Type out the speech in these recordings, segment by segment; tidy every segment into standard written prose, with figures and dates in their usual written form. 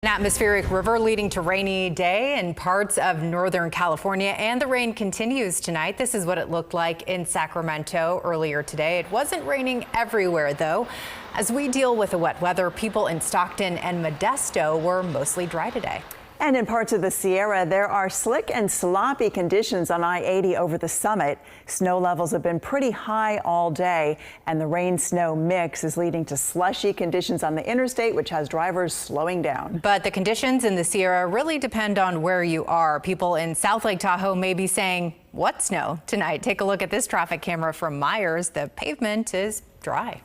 An atmospheric river leading to rainy day in parts of Northern California, and the rain continues tonight. This is what it looked like in Sacramento earlier today. It wasn't raining everywhere, though. As we deal with the wet weather, people in Stockton and Modesto were mostly dry today. And in parts of the Sierra, there are slick and sloppy conditions on I-80 over the summit. Snow levels have been pretty high all day, and the rain-snow mix is leading to slushy conditions on the interstate, which has drivers slowing down. But the conditions in the Sierra really depend on where you are. People in South Lake Tahoe may be saying, "What snow?" tonight. Take a look at this traffic camera from Myers. The pavement is dry.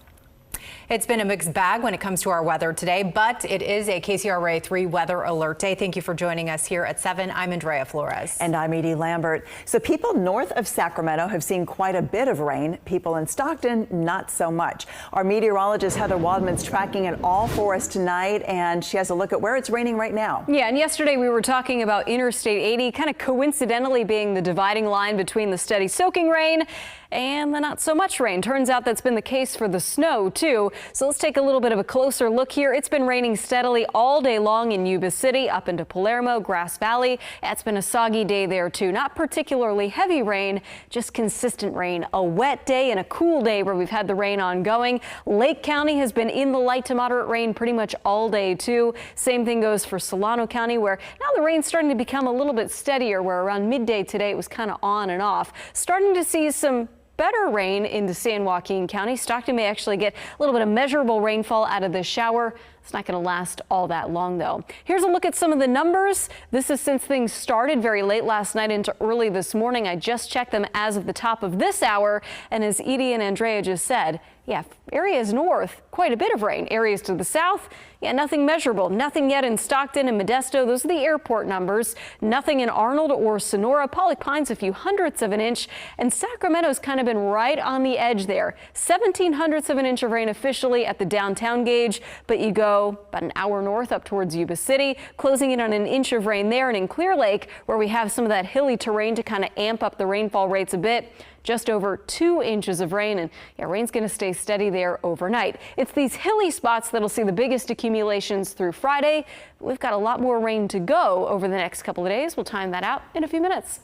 It's been a mixed bag when it comes to our weather today, but it is a KCRA 3 weather alert day. Thank you for joining us here at 7. I'm Andrea Flores. And I'm Edie Lambert. So people north of Sacramento have seen quite a bit of rain. People in Stockton, not so much. Our meteorologist Heather Waldman's tracking it all for us tonight, and she has a look at where it's raining right now. Yeah, and yesterday we were talking about Interstate 80 kind of coincidentally being the dividing line between the steady soaking rain and the not so much rain. Turns out that's been the case for the snow, too. So let's take a little bit of a closer look here. It's been raining steadily all day long in Yuba City, up into Palermo, Grass Valley. It's been a soggy day there, too. Not particularly heavy rain, just consistent rain. A wet day and a cool day where we've had the rain ongoing. Lake County has been in the light to moderate rain pretty much all day, too. Same thing goes for Solano County, where now the rain's starting to become a little bit steadier, where around midday today it was kind of on and off. Starting to see some better rain into San Joaquin County. Stockton may actually get a little bit of measurable rainfall out of this shower. It's not going to last all that long, though. Here's a look at some of the numbers. This is since things started very late last night into early this morning. I just checked them as of the top of this hour. And as Edie and Andrea just said, yeah, areas north, quite a bit of rain. Areas to the south, yeah, nothing measurable. Nothing yet in Stockton and Modesto. Those are the airport numbers. Nothing in Arnold or Sonora. Pollock Pines, a few hundredths of an inch. And Sacramento's kind of been right on the edge there. 17 hundredths of an inch of rain officially at the downtown gauge. But you go about an hour north up towards Yuba City, closing in on an inch of rain there. And in Clear Lake, where we have some of that hilly terrain to kind of amp up the rainfall rates a bit, just over 2 inches of rain, and yeah, rain's going to stay steady there overnight. It's these hilly spots that'll see the biggest accumulations through Friday. We've got a lot more rain to go over the next couple of days. We'll time that out in a few minutes.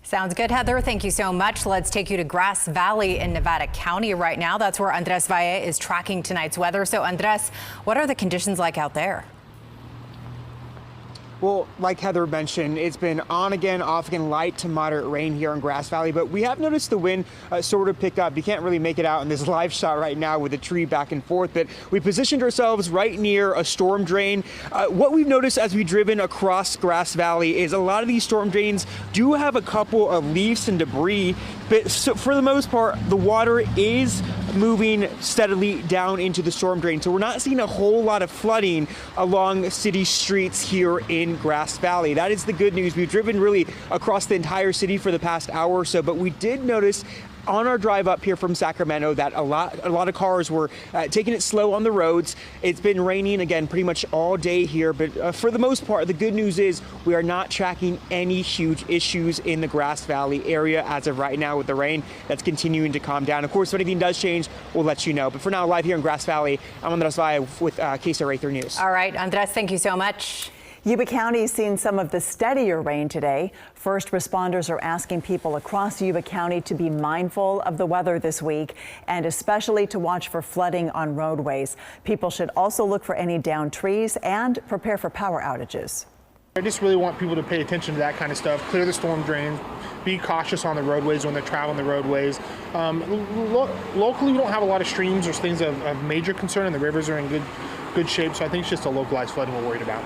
Sounds good, Heather. Thank you so much. Let's take you to Grass Valley in Nevada County right now. That's where Andres Valle is tracking tonight's weather. So, Andres, what are the conditions like out there? Well, like Heather mentioned, it's been on again, off again, light to moderate rain here in Grass Valley, but we have noticed the wind sort of pick up. You can't really make it out in this live shot right now with the tree back and forth, but we positioned ourselves right near a storm drain. What we've noticed as we've driven across Grass Valley is a lot of these storm drains do have a couple of leaves and debris, but for the most part, the water is moving steadily down into the storm drain. So we're not seeing a whole lot of flooding along city streets here in Grass Valley. That is the good news. We've driven really across the entire city for the past hour or so, but we did notice on our drive up here from Sacramento that a lot of cars were taking it slow on the roads. It's been raining again pretty much all day here, but for the most part, the good news is we are not tracking any huge issues in the Grass Valley area as of right now with the rain that's continuing to calm down. Of course, if anything does change, we'll let you know. But for now, live here in Grass Valley, I'm Andres Valle with KCRA 3 News. All right, Andres, thank you so much. Yuba County has seen some of the steadier rain today. First responders are asking people across Yuba County to be mindful of the weather this week and especially to watch for flooding on roadways. People should also look for any downed trees and prepare for power outages. I just really want people to pay attention to that kind of stuff. Clear the storm drains, be cautious on the roadways when they're traveling the roadways. Locally, we don't have a lot of streams or things of major concern, and the rivers are in good shape, so I think it's just a localized flooding we're worried about.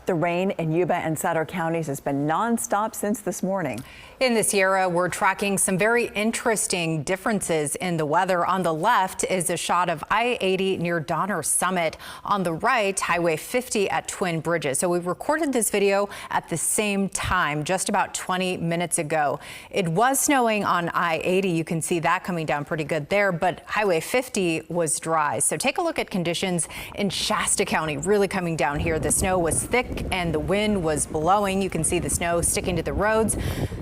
The rain in Yuba and Sutter counties has been nonstop since this morning. In the Sierra, we're tracking some very interesting differences in the weather. On the left is a shot of I-80 near Donner Summit. On the right, Highway 50 at Twin Bridges. So we recorded this video at the same time, just about 20 minutes ago. It was snowing on I-80. You can see that coming down pretty good there, but Highway 50 was dry. So take a look at conditions in Shasta County, really coming down here. The snow was thick and the wind was blowing. You can see the snow sticking to the roads.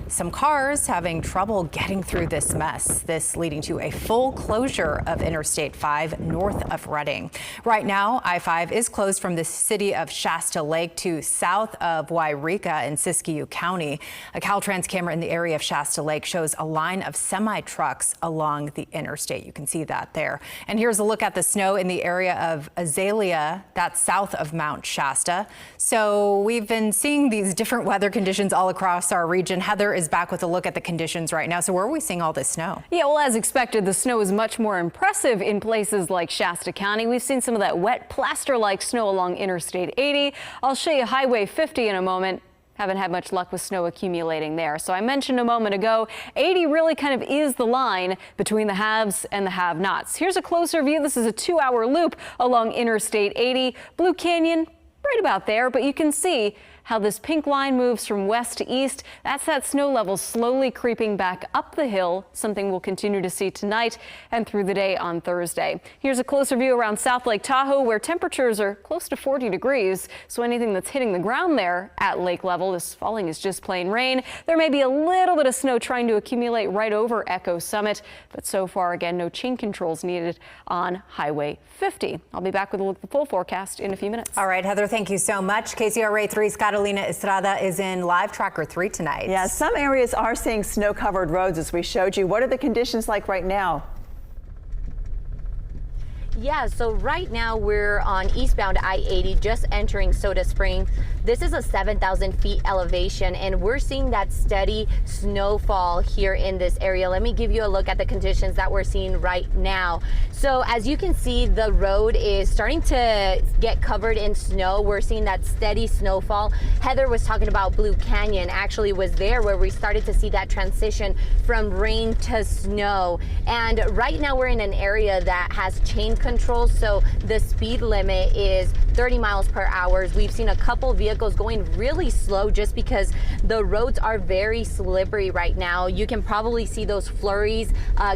Some cars having trouble getting through this mess. This leading to a full closure of Interstate 5 north of Reading. Right now, I-5 is closed from the city of Shasta Lake to south of Wairika in Siskiyou County. A Caltrans camera in the area of Shasta Lake shows a line of semi-trucks along the interstate. You can see that there. And here's a look at the snow in the area of Azalea, that's south of Mount Shasta. So we've been seeing these different weather conditions all across our region. Heather is back with a look at the conditions right now. So where are we seeing all this snow? Yeah, well, as expected, the snow is much more impressive in places like Shasta County. We've seen some of that wet plaster-like snow along Interstate 80. I'll show you Highway 50 in a moment. Haven't had much luck with snow accumulating there. So I mentioned a moment ago, 80 really kind of is the line between the haves and the have-nots. Here's a closer view. This is a 2-hour loop along Interstate 80. Blue Canyon, right about there, but you can see how this pink line moves from west to east. That's that snow level slowly creeping back up the hill, something we'll continue to see tonight and through the day on Thursday. Here's a closer view around South Lake Tahoe, where temperatures are close to 40 degrees. So anything that's hitting the ground there at lake level is falling is just plain rain. There may be a little bit of snow trying to accumulate right over Echo Summit, but so far, again, no chain controls needed on Highway 50. I'll be back with a look at the full forecast in a few minutes. All right, Heather, thank you so much. KCRA 3's Carolina Estrada is in Live Tracker 3 tonight. Yeah, some areas are seeing snow-covered roads, as we showed you. What are the conditions like right now? Yeah, so right now we're on eastbound I-80, just entering Soda Springs. This is a 7,000 feet elevation, and we're seeing that steady snowfall here in this area. Let me give you a look at the conditions that we're seeing right now. So as you can see, the road is starting to get covered in snow. We're seeing that steady snowfall. Heather was talking about Blue Canyon, actually was there where we started to see that transition from rain to snow. And right now we're in an area that has chain control, so the speed limit is 30 miles per hour. We've seen a couple vehicles going really slow just because the roads are very slippery right now. You can probably see those flurries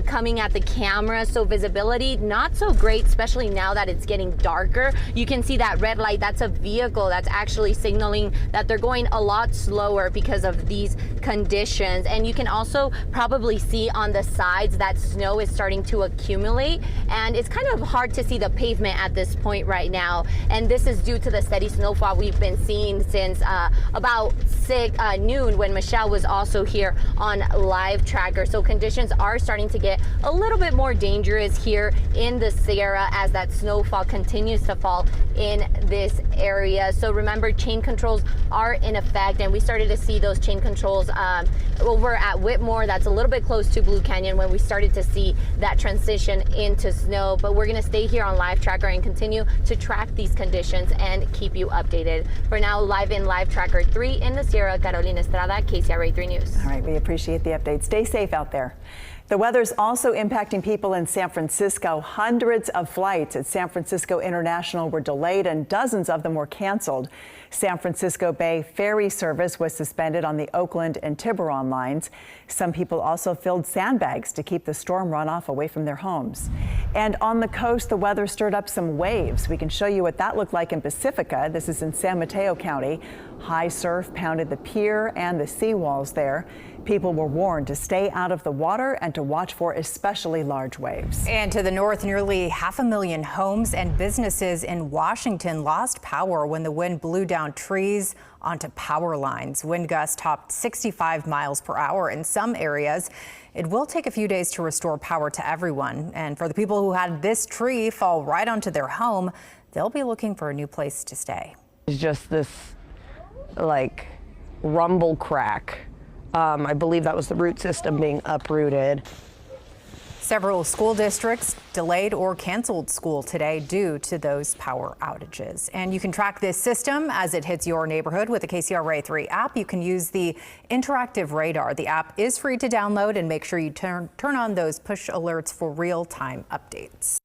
coming at the camera, so visibility not so great, especially now that it's getting darker. You can see that red light. That's a vehicle that's actually signaling that they're going a lot slower because of these conditions. And you can also probably see on the sides that snow is starting to accumulate, and it's kind of hard to see the pavement at this point right now. And this is due to the steady snowfall we've been seeing since about noon, when Michelle was also here on Live Tracker. So conditions are starting to get a little bit more dangerous here in the Sierra as that snowfall continues to fall in this area. So remember, chain controls are in effect, and we started to see those chain controls over at Whitmore. That's a little bit close to Blue Canyon when we started to see that transition into snow. But we're going to stay here on Live Tracker and continue to track these conditions and keep you updated. For now, live in Live Tracker 3 in the Sierra, Carolina Estrada, KCRA 3 News. All right, we appreciate the update. Stay safe out there. The weather's also impacting people in San Francisco. Hundreds of flights at San Francisco International were delayed and dozens of them were canceled. San Francisco Bay ferry service was suspended on the Oakland and Tiburon lines. Some people also filled sandbags to keep the storm runoff away from their homes. And on the coast, the weather stirred up some waves. We can show you what that looked like in Pacifica. This is in San Mateo County. High surf pounded the pier and the seawalls there. People were warned to stay out of the water and to watch for especially large waves. And to the north, nearly 500,000 homes and businesses in Washington lost power when the wind blew down trees onto power lines. Wind gusts topped 65 miles per hour in some areas. It will take a few days to restore power to everyone. And for the people who had this tree fall right onto their home, they'll be looking for a new place to stay. It's just this like rumble crack. I believe that was the root system being uprooted. Several school districts delayed or canceled school today due to those power outages. And you can track this system as it hits your neighborhood with the KCRA 3 app. You can use the interactive radar. The app is free to download, and make sure you turn on those push alerts for real-time updates.